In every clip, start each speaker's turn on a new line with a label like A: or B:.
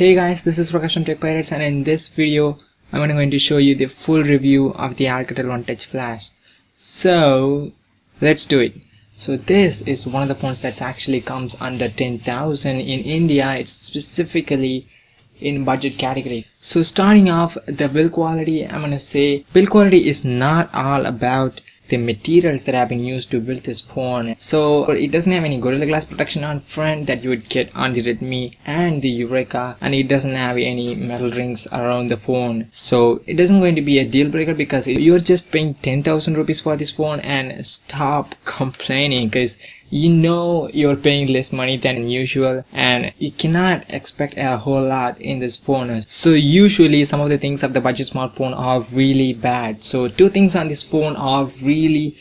A: Hey guys, this is Prakash from Tech Pirates, and in this video I'm going to show you the full review of the Alcatel OneTouch Flash. So let's do it. So this is one of the phones that actually comes under 10,000 in India. It's specifically in budget category. So starting off, the build quality, I'm going to say build quality is not all about the materials that have been used to build this phone. So it doesn't have any Gorilla Glass protection on front that you would get on the Redmi and the Eureka, and it doesn't have any metal rings around the phone. So it isn't going to be a deal breaker because you're just paying 10,000 rupees for this phone, and stop complaining because you know you're paying less money than usual and you cannot expect a whole lot in this phone. So usually some of the things of the budget smartphone are really bad. So two things on this phone are really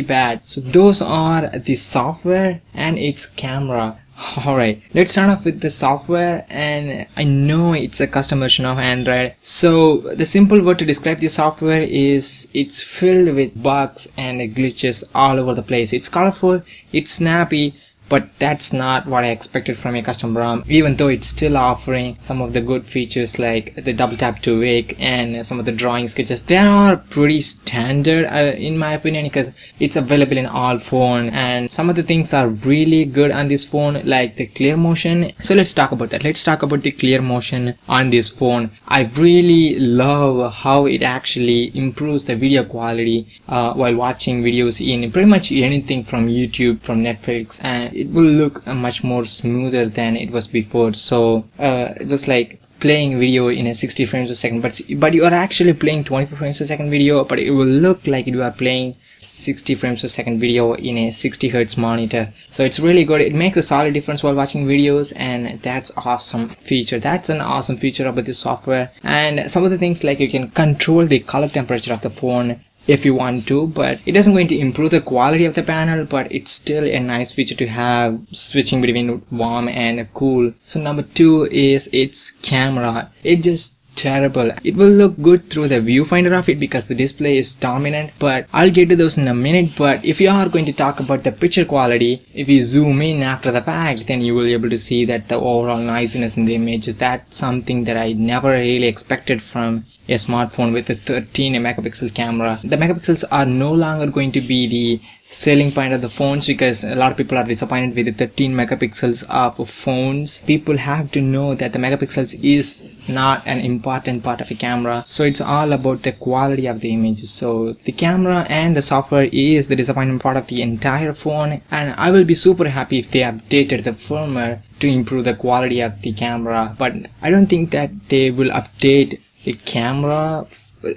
A: bad. So those are the software and its camera. Alright, let's start off with the software, and I know it's a custom version of Android. So the simple word to describe the software is it's filled with bugs and glitches all over the place. It's colorful, it's snappy, but that's not what I expected from a custom ROM, even though it's still offering some of the good features like the double tap to wake and some of the drawing sketches. They are pretty standard in my opinion, because it's available in all phone, and some of the things are really good on this phone, like the clear motion. So let's talk about that. Let's talk about the clear motion on this phone. I really love how it actually improves the video quality while watching videos in pretty much anything from YouTube, from Netflix, and it will look much more smoother than it was before. So it was like playing video in a 60 frames per second, but you are actually playing 24 frames per second video, but it will look like you are playing 60 frames per second video in a 60 Hz monitor. So it's really good. It makes a solid difference while watching videos, and that's awesome feature. That's an awesome feature about this software. And some of the things, like you can control the color temperature of the phone if you want to, but it isn't going to improve the quality of the panel, but it's still a nice feature to have, switching between warm and cool. So number two is its camera. It just terrible. It will look good through the viewfinder of it because the display is dominant, but I'll get to those in a minute. But if you are going to talk about the picture quality, if you zoom in after the fact, then you will be able to see that the overall noisiness in the images, that's something that I never really expected from a smartphone with a 13 megapixel camera. The megapixels are no longer going to be the selling point of the phones, because a lot of people are disappointed with the 13 megapixels of phones. People have to know that the megapixels is not an important part of a camera. So it's all about the quality of the images. So the camera and the software is the disappointment part of the entire phone, and I will be super happy if they updated the firmware to improve the quality of the camera. But I don't think that they will update the camera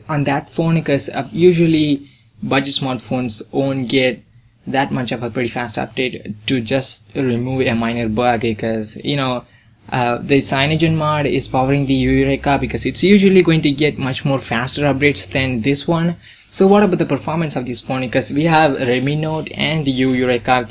A: on that phone, because usually budget smartphones won't get that much of a pretty fast update to just remove a minor bug, because you know the CyanogenMod mod is powering the Eureka, because it's usually going to get much more faster updates than this one. So what about the performance of this phone? Because we have Redmi Note and the Eureka,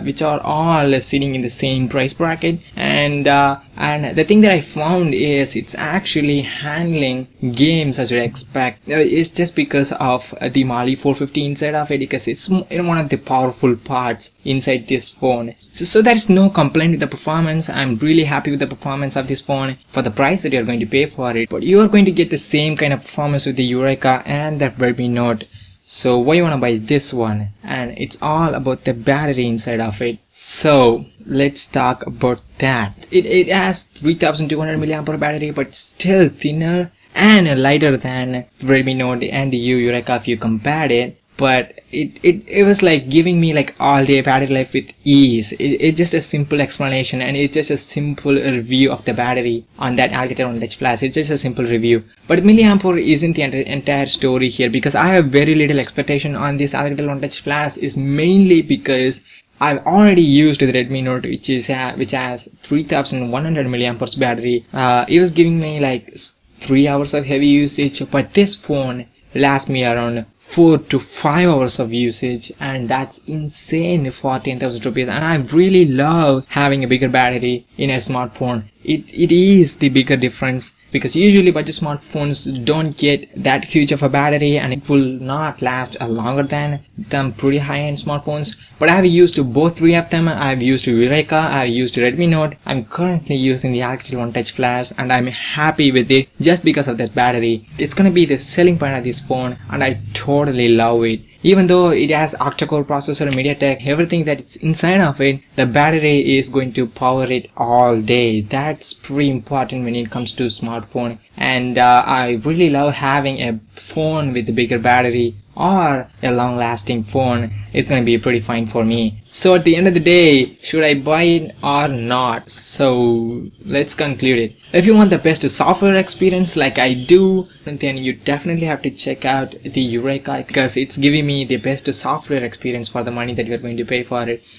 A: which are all sitting in the same price bracket, and the thing that I found is it's actually handling games as you'd expect. It's just because of the Mali 450 inside of it, because it's one of the powerful parts inside this phone. So there's no complaint with the performance. I'm really happy with the performance of this phone for the price that you're going to pay for it. But you are going to get the same kind of performance with the Eureka and the Redmi Note. So why you wanna buy this one? And it's all about the battery inside of it. So let's talk about that. It has 3200 mAh battery, but still thinner and lighter than Redmi Note and the Eureka if you compared it. But it was like giving me like all day battery life with ease. It's just a simple explanation, and it's just a simple review of the battery on that Alcatel OneTouch Flash. It's just a simple review. But milliampere isn't the entire story here, because I have very little expectation on this Alcatel OneTouch Flash, is mainly because I've already used the Redmi Note, which has 3100 mAh battery. It was giving me like 3 hours of heavy usage, but this phone lasts me around 4 to 5 hours of usage, and that's insane for 10,000 rupees. And I really love having a bigger battery in a smartphone. it is the bigger difference, because usually budget smartphones don't get that huge of a battery and it will not last longer than them pretty high-end smartphones. But I have used both three of them. I've used Eureka, I've used Redmi Note. I'm currently using the Alcatel OneTouch Flash and I'm happy with it just because of that battery. It's gonna be the selling point of this phone and I totally love it. Even though it has octa-core processor, MediaTek, everything that's inside of it, the battery is going to power it all day. That's pretty important when it comes to smartphone. And I really love having a phone with a bigger battery or a long-lasting phone. It's going to be pretty fine for me. So at the end of the day, should I buy it or not? So let's conclude it. If you want the best software experience like I do, then you definitely have to check out the Eureka, because it's giving me the best software experience for the money that you're going to pay for it.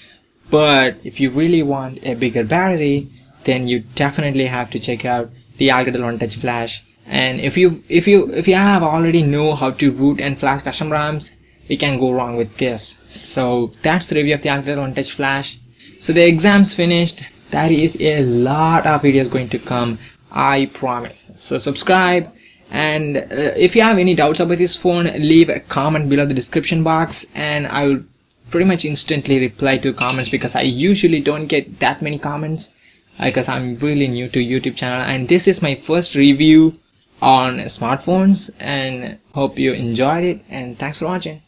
A: But if you really want a bigger battery, then you definitely have to check out the Alcatel OneTouch Flash. And if you have already know how to root and flash custom ROMs, you can go wrong with this. So that's the review of the Alcatel OneTouch Flash. So the exam's finished. There is a lot of videos going to come, I promise. So subscribe, and if you have any doubts about this phone, leave a comment below the description box and I will pretty much instantly reply to comments, because I usually don't get that many comments because I'm really new to YouTube channel and this is my first review on smartphones. And hope you enjoyed it and thanks for watching.